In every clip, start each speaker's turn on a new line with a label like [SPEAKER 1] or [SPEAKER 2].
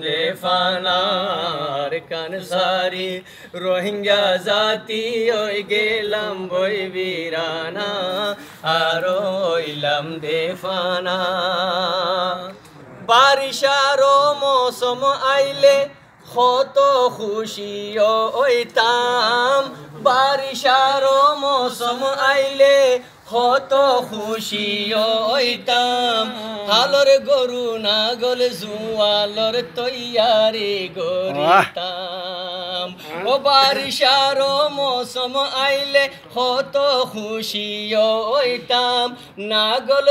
[SPEAKER 1] দে ফানার কান সারি রোহিঙ্গা জাতি ওই গেলাম বই বিরানা আর হইলাম দে ফানা বারিশারো মৌসুম আইলে কত খুশি হইতাম বারিশারো মৌসুম আইলে কত খুশি হইতাম হালর গরু নাগল জুয়ালর তৈয়ারি গরিতাম ও বারিশারো মৌসুম আইলে কত খুশি হইতাম নাগল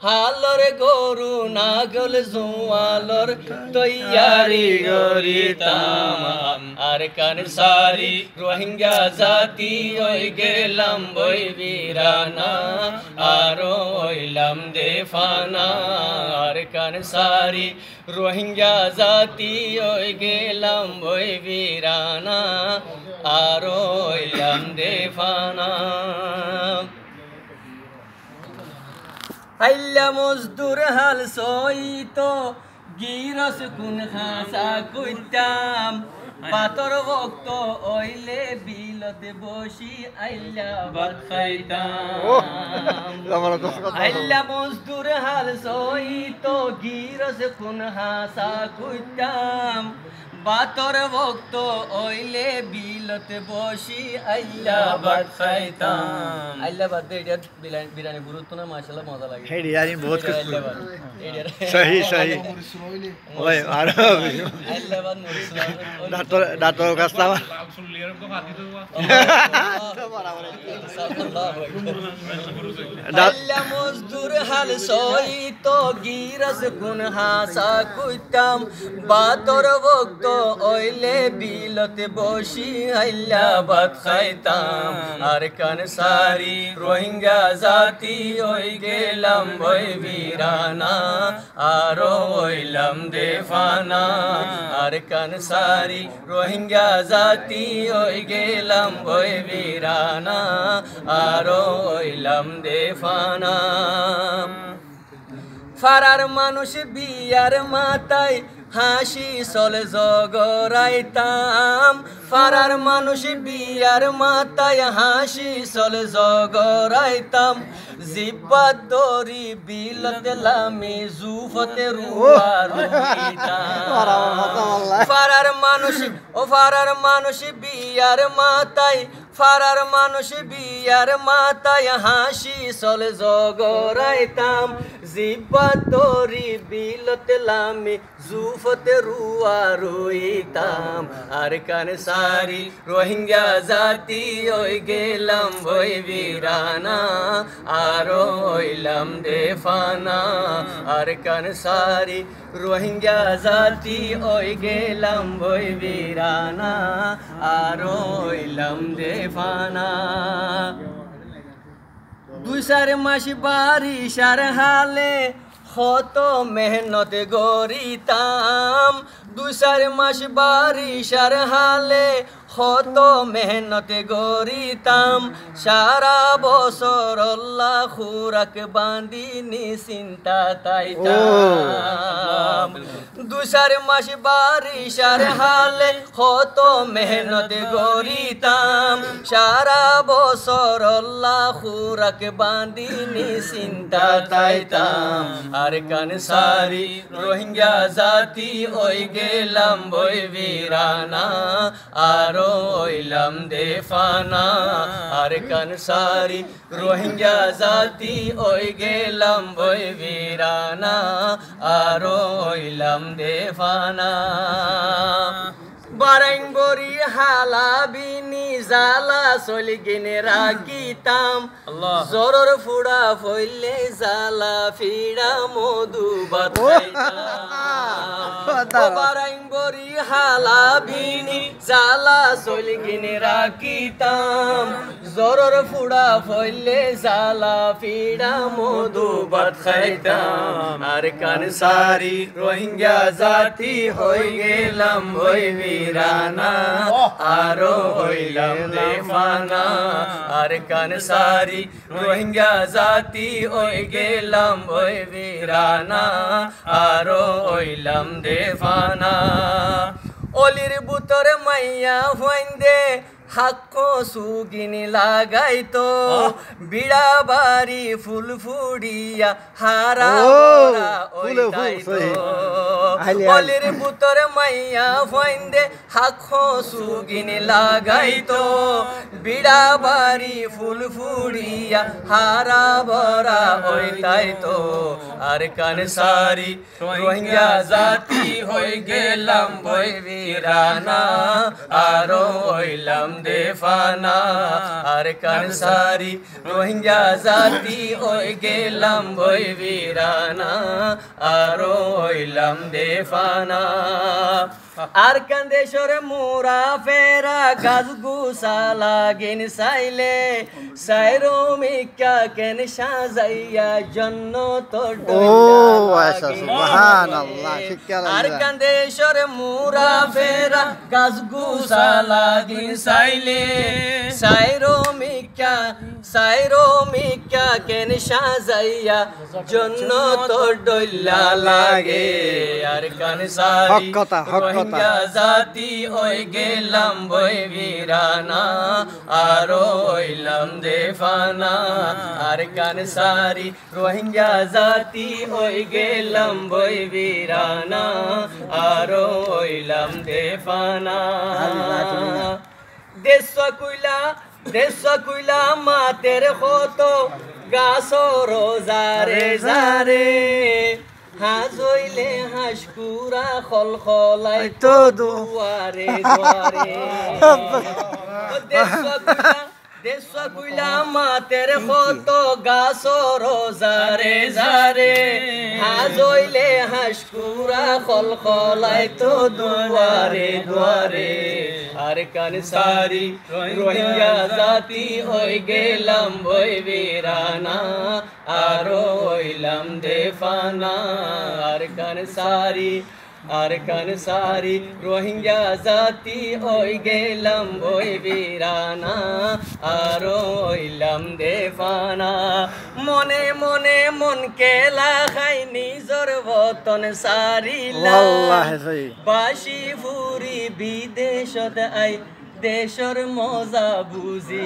[SPEAKER 1] হালর গরু নাগল জুয়ালর তৈয়ারি গরিতাম আর কান সারি রোহিঙ্গা জাতি ওই গেলাম বই বিরানা আর হইলাম দে ফানা আর কান সারি রোহিঙ্গা জাতি ওই গেলাম বই বিরানা আর হইলাম দে ফানা আইলা মজদুর হাল সইতো গিরস কুন খাসা কইতাম পাতর ভক্ত ওইলে বিলতে বসি আইলা ভাত খাইতাম আইলা মজদুর হাল সইতো গিরস কুন হাসা কইতাম বাতর ভক্ত ওইলে বিলতে বসি আইলা ভাত খাইতাম আইলা ভাত এটা বিরিয়ানি গুরুত্ব না মাশাআল্লাহ মজা লাগে
[SPEAKER 2] हे यानी बहुत कुछ सही सही ओए आरो
[SPEAKER 1] আইলা ভাত মরিস
[SPEAKER 2] डाक्टर का सावा
[SPEAKER 1] আইলা মজদুর হাল সইতো গিরস গুন হাসা কইতাম বাতর ভক্ত ওইলে বিলতে বসি আইলা ভাত খাইতাম আর কান সারি রোহিঙ্গা জাতি ওই গেলাম বই বিরানা আর হইলাম দে ফানা আর কান সারি রোহিঙ্গা জাতি ওই গেলাম বই বিরানা আর হইলাম দে ফানা ফারার মানুষ বিয়ার মাথায় হাসি চলে জগরাইতাম ফারার মানুষ বিয়ার মাথায় হাসি চলে জগরাইতাম জিব্বাত দরি বিলতে লামি জুফতে রুয়া রুইতাম ফারার মানুষ বিয়ার মাথায় ফারার মানুষ বিয়ার মাথায় হাসি চলে জগরাইতাম জিব্বাত দরি বিলতে লামি জুফতে রুয়া রুইতাম আর কান সারি রোহিঙ্গা জাতি ওই গেলাম বই বিরানা আর হইলাম দে ফানা আর কান সারি রোহিঙ্গা জাতি ওই গেলাম বই বিরানা আর হইলাম দে ফানা দুই চার মাস বারিশার হালে কত মেহনত গরিতাম দুই চার মাস বারিশার হালে কত মেহনত গরিতাম সারা বছর আল্লাহ খুরাক বাঁধি নিশ্চিন্তা তাইতাম দুই চার মাস বারিশার হালে কত মেহনত গরিতাম সারা বছর আল্লাহ খুরাক বাঁধি নিশ্চিন্তা তাইতাম আর কান সারি রোহিঙ্গা জাতি ওই গেলাম বই বিরানা আর হইলাম দে ফানা আর কান সারি রোহিঙ্গা জাতি ওই গেলাম বই বিরানা আর হইলাম দে ফানা বারাইন বরি হালাবিনি জালা চলি গিনে রাখিতাম জরর ফুড়া ফইলে জালা ফিড়া মধু বাতাইতাম বারাইন করি হালাবিনি জালা সলগিনে রাখিতাম জরর ফুড়া ফইলে জালা ফিড়া মধু ভাত খাইতাম আর কান সারি রোহিঙ্গা জাতি হই গেলাম ওই বীরানা আরো হইলাম বেফানা আর কান সারি রোহিঙ্গা জাতি হই গেলাম ওই বীরানা আরো হইলাম দেফানা অলির বুতর মাইয়া হইন্দে হাক্কো সুগিনি লাগাইতো বিড়া বাড়ি ফুল ফুড়িয়া হারা ওইটাইতো অলির বুতর মাইয়া হইন্দে হাক্কো সুগিনি লাগাইতো বিড়া বাড়ি ফুল ফুড়িয়া হারা ভরা ওইটাইতো আর কান সারি রোহিঙ্গা জাতি হই গেলাম বই বীরানা আরো হইলাম দেফানা আর কান সারি রোহিঙ্গা জাতি হই গেলাম বই বীরানা আরো হইলাম দেফানা আর কান্দেশ্বর মোরা ফেরা গাছ গুসা লাগিন সাইলে সাইরো মিকা কেন সাজাইয়া জন্য তো আর কান্দেশ্বর মোরা ফেরা গাছ গুসা লাগিন সাইলে সাইরো মিকা কেন সাজাইয়া জন্য তো ডইলা লাগে আর কান সারি রোহিঙ্গা জাতি হই গেলাম বই বীরানা আরো হইলাম দেফানা আর কান সারি রোহিঙ্গা জাতি হই গেলাম বই বীরানা আরো হইলাম দেফানা দেশ কইলা মাতের কত গাছ রোজারে জারে হাজইলে হাসকুরা খল খলাই তো দুয়ারে দুয়ারে দেশ কইলা মাতের কত গাছ রোজারে জারে হাজইলে হাসকুরা খল খলাই তো দুয়ারে দুয়ারে আর কান সারি রোহিঙ্গা জাতি হই গেলাম বই বীরানা আরো হইলাম দেফানা আর কান সারি রোহিঙ্গা জাতি হই গেলাম বই বীরানা আরো হইলাম দেফানা মনে মনে মন কেলা খাই নিজর বতন সারিলাম বাসি ফুরি বিদেশত আই দেশর মজা বুঝি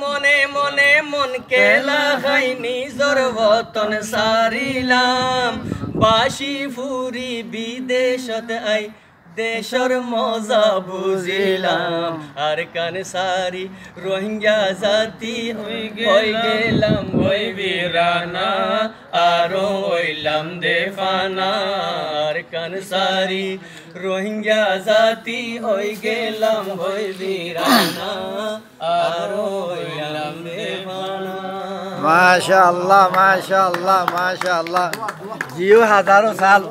[SPEAKER 1] মনে মনে মন কেলা খাই নিজর বতন সারিলাম বাসি ফুরি বিদেশত আই দেশর মজা বুঝিলাম আর কান সারি রোহিঙ্গা জাতি হই গেলাম ওই বীরানা আরো হইলাম দেফানা আর কান সারি রোহিঙ্গা জাতি হই গেলাম ওই বীরানা আরো হইলাম দেফানা
[SPEAKER 2] মাশাআল্লাহ মাশাআল্লাহ মাশাআল্লাহ জিও হাজারো সাল